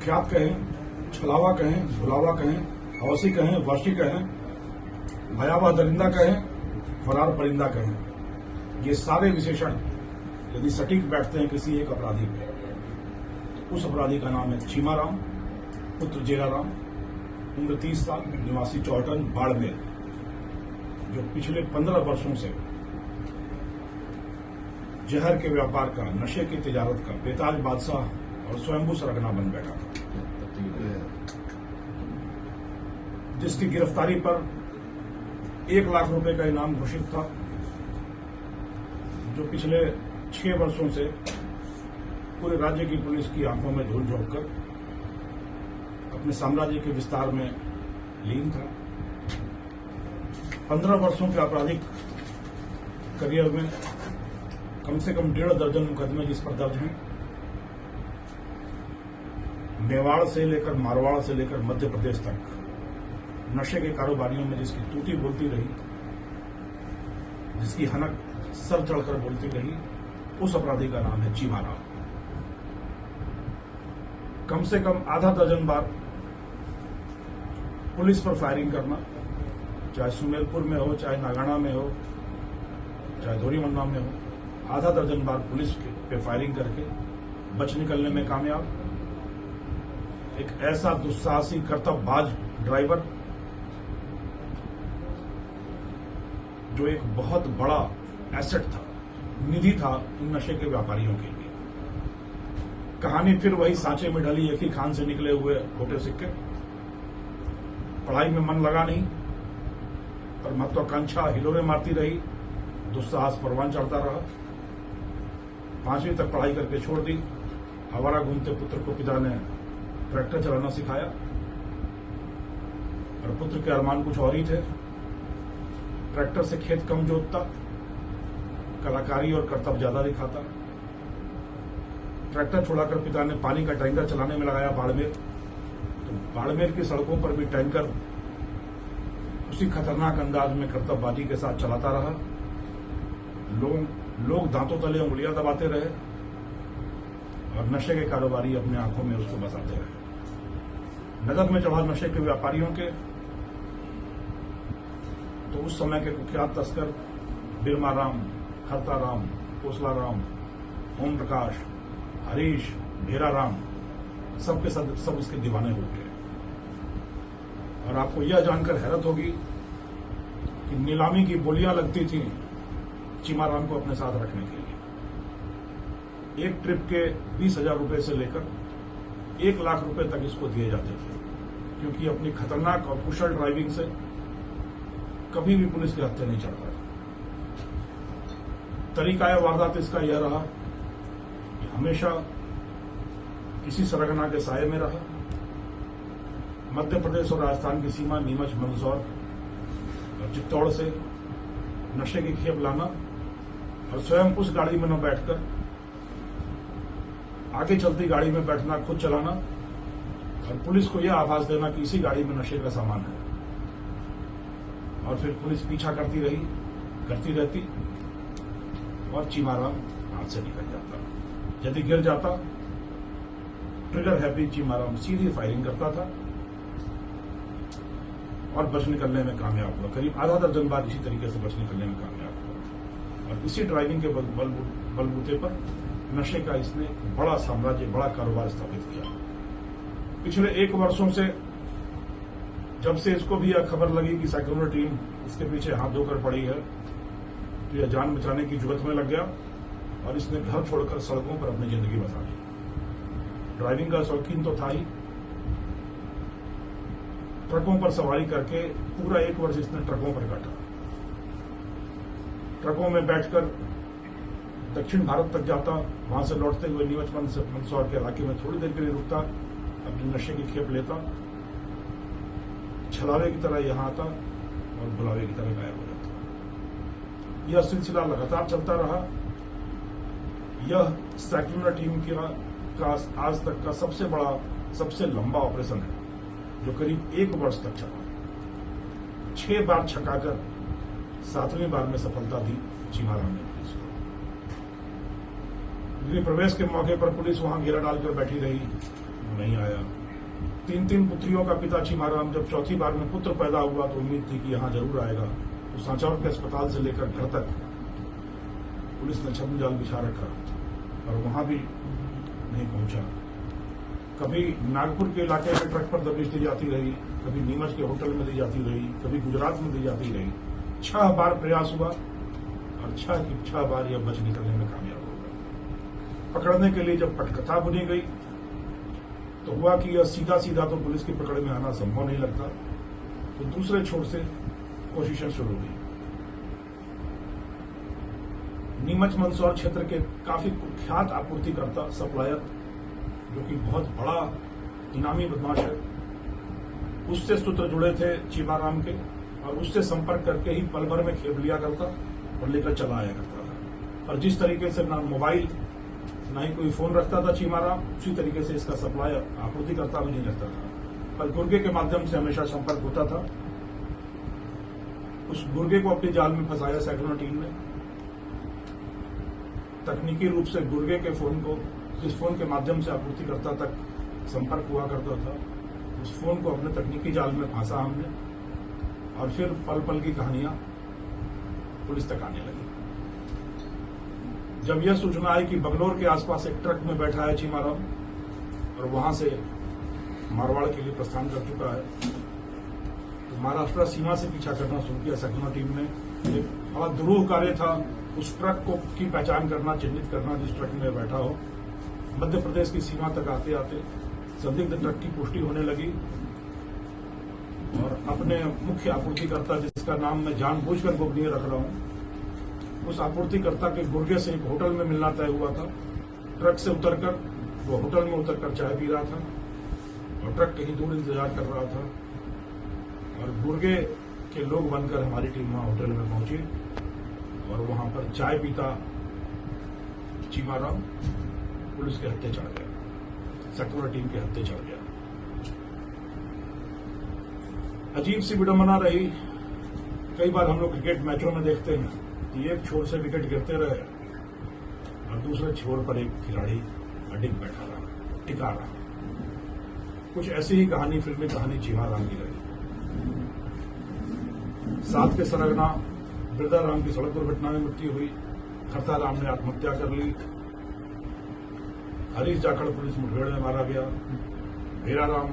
कुख्यात कहें, छलावा कहें, भुलावा कहें, हवसी कहें, वर्षी कहें, भयावह दरिंदा कहें, फरार परिंदा कहें, ये सारे विशेषण यदि सटीक बैठते हैं किसी एक अपराधी पे, उस अपराधी का नाम है चीमाराम पुत्र जेलाराम, उम्र 30 साल, निवासी चौहटन बाड़मेर, जो पिछले 15 वर्षों से जहर के व्यापार का, नशे की तिजारत का बेताज बादशाह और स्वयंभू सरगना बन बैठा था, जिसकी गिरफ्तारी पर 1 लाख रुपए का इनाम घोषित था, जो पिछले 6 वर्षों से पूरे राज्य की पुलिस की आंखों में धूल झोंक कर अपने साम्राज्य के विस्तार में लीन था। 15 वर्षों के आपराधिक करियर में कम से कम 1.5 दर्जन मुकदमे जिस पर दर्ज हैं, मेवाड़ से लेकर मारवाड़ से लेकर मध्य प्रदेश तक नशे के कारोबारियों में जिसकी टूटी बोलती रही, जिसकी हनक सर चढ़कर बोलती रही, उस अपराधी का नाम है चीमाराम। कम से कम आधा दर्जन बार पुलिस पर फायरिंग करना, चाहे सुमेरपुर में हो, चाहे नागाना में हो, चाहे धोरीमन्ना में हो, आधा दर्जन बार पुलिस पे फायरिंग करके बच निकलने में कामयाब। एक ऐसा दुस्साहसी कर्तव्यबाज ड्राइवर जो एक बहुत बड़ा एसेट था, निधि था इन नशे के व्यापारियों के लिए। कहानी फिर वही सांचे में ढली एक ही खान से निकले हुए खोटे सिक्के। पढ़ाई में मन लगा नहीं, पर महत्वाकांक्षा हिलोरे मारती रही, दुस्साहस परवान चढ़ता रहा। 5वीं तक पढ़ाई करके छोड़ दी। आवारा घूमते पुत्र को पिता ने ट्रैक्टर चलाना सिखाया, और पुत्र के अरमान कुछ और ही थे। ट्रैक्टर से खेत कम जोतता, कलाकारी और कर्तव्य ज्यादा दिखाता। ट्रैक्टर छोड़ाकर पिता ने पानी का टैंकर चलाने में लगाया बाड़मेर। तो बाड़मेर की सड़कों पर भी टैंकर उसी खतरनाक अंदाज में कर्तव्यबाजी के साथ चलाता रहा। लोग दांतों तले उंगलियां दबाते रहे और नशे के कारोबारी अपने आंखों में उसको बसाते रहे। नजर में चढ़ा नशे के व्यापारियों के तो उस समय के कुख्यात तस्कर बिरमाराम, खरताराम, कोसलाराम, ओम प्रकाश, हरीश, भेराराम, सबके सब इसके दीवाने हो गए। और आपको यह जानकर हैरत होगी कि नीलामी की बोलियां लगती थी चीमाराम को अपने साथ रखने के लिए। एक ट्रिप के 20,000 रुपए से लेकर 1 लाख रुपए तक इसको दिए जाते थे, क्योंकि अपनी खतरनाक और कुशल ड्राइविंग से कभी भी पुलिस के हत्थे नहीं चढ़ता था। तरीका वारदात इसका यह रहा कि हमेशा किसी सरगना के साये में रहा। मध्य प्रदेश और राजस्थान की सीमा नीमच, मंदसौर और चित्तौड़ से नशे की खेप लाना और स्वयं उस गाड़ी में न बैठकर आगे चलती गाड़ी में बैठना, खुद चलाना और पुलिस को यह आभास देना कि इसी गाड़ी में नशे का सामान है। और फिर पुलिस पीछा करती रहती और चीमाराम हाथ से निकल जाता। यदि गिर जाता, ट्रिगर हैप्पी चीमाराम सीधी फायरिंग करता था और बच निकलने में कामयाब हुआ। करीब आधा दर्जन बार इसी तरीके से बच निकलने में कामयाब हुआ। और इसी ड्राइविंग के बलबूते पर नशे का इसने बड़ा साम्राज्य, बड़ा कारोबार स्थापित किया। पिछले 1 वर्षों से जब से इसको भी यह खबर लगी कि सेक्युलर टीम इसके पीछे हाथ धोकर पड़ी है, तो यह जान बचाने की जुगत में लग गया और इसने घर छोड़कर सड़कों पर अपनी जिंदगी बसा ली। ड्राइविंग का शौकीन तो था ही, ट्रकों पर सवारी करके पूरा 1 वर्ष इसने ट्रकों पर काटा। ट्रकों में बैठकर दक्षिण भारत तक जाता, वहां से लौटते हुए नीमच मंदसौर के इलाके में थोड़ी देर के लिए रुकता, अपनी नशे की खेप लेता, छलावे की तरह यहां आता और बुलावे की तरह गायब हो जाता। यह सिलसिला लगातार चलता रहा। यह सेक्युलर टीम का आज तक का सबसे बड़ा, सबसे लंबा ऑपरेशन है, जो करीब 1 वर्ष तक चला। 6 बार छकाकर 7वीं बार में सफलता दी चीमाराम ने पुलिस को। गृह प्रवेश के मौके पर पुलिस वहां घेरा डालकर बैठी रही, वो नहीं आया। 3 पुत्रियों का पिता चीमाराम जब चौथी बार में पुत्र पैदा हुआ तो उम्मीद थी कि यहाँ जरूर आएगा। तो सांचौर के अस्पताल से लेकर घर तक पुलिस ने छद्म जाल बिछा रखा और वहां भी नहीं पहुंचा। कभी नागपुर के इलाके में ट्रक पर दबिश दी जाती रही, कभी नीमच के होटल में दी जाती रही, कभी गुजरात में दी जाती रही। 6 बार प्रयास हुआ और 6 बार यह बच निकलने में कामयाब हो गया। पकड़ने के लिए जब पटकथा बुनी गई तो हुआ कि यह सीधा सीधा तो पुलिस की पकड़ में आना संभव नहीं लगता, तो दूसरे छोर से कोशिशें शुरू हुई। नीमच मंदसौर क्षेत्र के काफी कुख्यात आपूर्तिकर्ता सप्लायर, जो कि बहुत बड़ा इनामी बदमाश है, उससे सूत्र जुड़े थे चीमाराम के और उससे संपर्क करके ही पल भर में खेप लिया करता और लेकर चला आया करता था। और जिस तरीके से ना मोबाइल ना ही कोई फोन रखता था चीमाराम, उसी तरीके से इसका सप्लायर आपूर्तिकर्ता भी नहीं रखता था, पर गुर्गे के माध्यम से हमेशा संपर्क होता था। उस गुर्गे को अपनी जाल में फंसाया सैकड़ों टीम ने। तकनीकी रूप से गुर्गे के फोन को, जिस फोन के माध्यम से आपूर्तिकर्ता तक संपर्क हुआ करता था, उस फोन को अपने तकनीकी जाल में फंसा हमने और फिर पल पल की कहानियां पुलिस तक आने लगी। जब यह सूचना आई कि बगलौर के आसपास एक ट्रक में बैठा है चीमाराम और वहां से मारवाड़ के लिए प्रस्थान कर चुका है, तो महाराष्ट्र सीमा से पीछा करना शुरू किया सक्सेना टीम ने। एक बड़ा दुरूह कार्य था उस ट्रक को की पहचान करना, चिन्हित करना जिस ट्रक में बैठा हो। मध्य प्रदेश की सीमा तक आते आते संदिग्ध ट्रक की पुष्टि होने लगी और अपने मुख्य आपूर्तिकर्ता, जिसका नाम मैं जानबूझकर गोपनीय रख रहा हूं, उस आपूर्तिकर्ता के गुर्गे से एक होटल में मिलना तय हुआ था। ट्रक से उतरकर वो होटल में उतरकर चाय पी रहा था और ट्रक कहीं दूर इंतजार कर रहा था और गुर्गे के लोग बनकर हमारी टीम वहां होटल में पहुंची और वहां पर चाय पीता चीमाराम पुलिस के हत्थे चढ़ गया, सक्सेना टीम के हत्थे चढ़ गया। अजीब सी विडंबना रही। कई बार हम लोग क्रिकेट मैचों में देखते हैं कि एक छोर से विकेट गिरते रहे और दूसरे छोर पर एक खिलाड़ी अडिग बैठा रहा, टिका रहा। कुछ ऐसी ही कहानी, फिल्मी कहानी चीमाराम की रही। 7 के सरगना बिरदाराम की सड़क दुर्घटना में मृत्यु हुई। खरताराम ने आत्महत्या कर ली। हरीश जाखड़ पुलिस मुठभेड़ में मारा गया। भेराराम,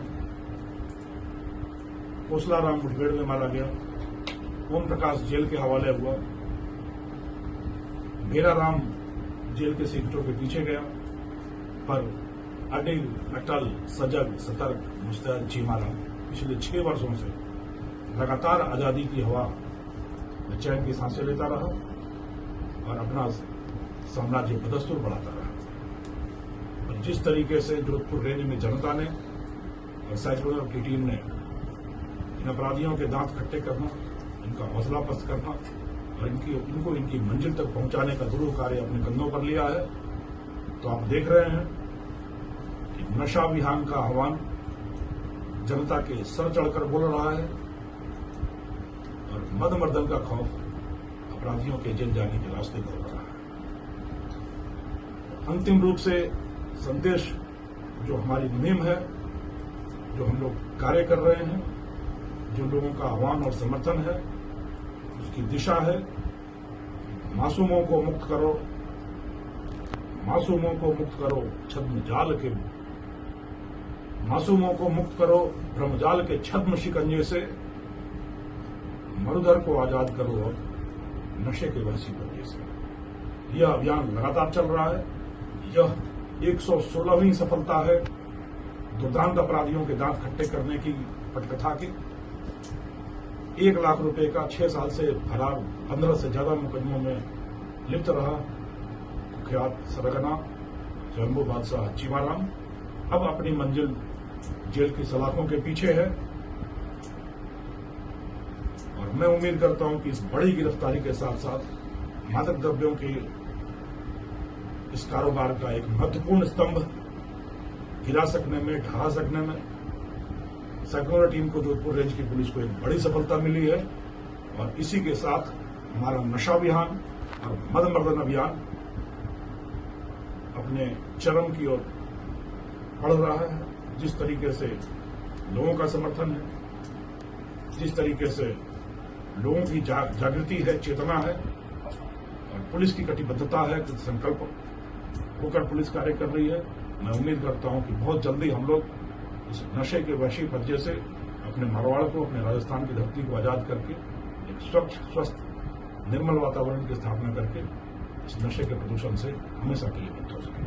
कोसलाराम मुठभेड़ में मारा गया। ओम प्रकाश जेल के हवाले हुआ। भेराराम जेल के सीटों के पीछे गया, पर अडिग, अटल, सजग, सतर्क, मुस्तैद चीमाराम पिछले 6 वर्षों से लगातार आजादी की हवा में चैन की सांसें लेता रहा और अपना साम्राज्य बदस्तूर बढ़ाता रहा। और जिस तरीके से जोधपुर रेंज में जनता ने और सैकड़ों की टीम ने इन अपराधियों के दांत खट्टे करना, इनका हौसला पस्त करना और इनको इनकी मंजिल तक पहुंचाने का दुरूह कार्य अपने कंधों पर लिया है, तो आप देख रहे हैं कि नशा विहान का आह्वान जनता के सर चढ़कर बोल रहा है और मदमर्दन का खौफ अपराधियों के जेल जाने के रास्ते खोल रहा है। अंतिम रूप से संदेश जो हमारी मुहिम है, जो हम लोग कार्य कर रहे हैं, जो लोगों का आह्वान और समर्थन है, उसकी दिशा है मासूमों को मुक्त करो, मासूमों को मुक्त करो छद्म जाल के, मासूमों को मुक्त करो भ्रमजाल के छद्म शिकंजे से, मरुधर को आजाद करो और नशे के वहशी पंजे से। यह अभियान लगातार चल रहा है। यह 116वीं सफलता है दुर्दांत अपराधियों के दांत खट्टे करने की पटकथा की। 1 लाख रुपए का 6 साल से फरार 15 से ज्यादा मुकदमों में लिप्त रहा कुख्यात सरगना स्वयंभू बादशाह चीमाराम अब अपनी मंजिल जेल की सलाखों के पीछे है और मैं उम्मीद करता हूं कि इस बड़ी गिरफ्तारी के साथ साथ मादक द्रव्यों के इस कारोबार का एक महत्वपूर्ण स्तंभ गिरा सकने में, ढहा सकने में सक्सेना टीम को, जोधपुर रेंज की पुलिस को एक बड़ी सफलता मिली है और इसी के साथ हमारा नशा अभियान और मदमर्दन अभियान अपने चरम की ओर बढ़ रहा है। जिस तरीके से लोगों का समर्थन है, जिस तरीके से लोगों की जागृति है, चेतना है और पुलिस की कटिबद्धता है, संकल्प होकर पुलिस कार्य कर रही है, मैं उम्मीद करता हूं कि बहुत जल्दी हम लोग इस नशे के वैश्विक पज्जे से अपने मारवाड़ को, अपने राजस्थान की धरती को आजाद करके एक स्वच्छ, स्वस्थ, निर्मल वातावरण की स्थापना करके इस नशे के प्रदूषण से हमेशा के लिए मुक्त हो सके।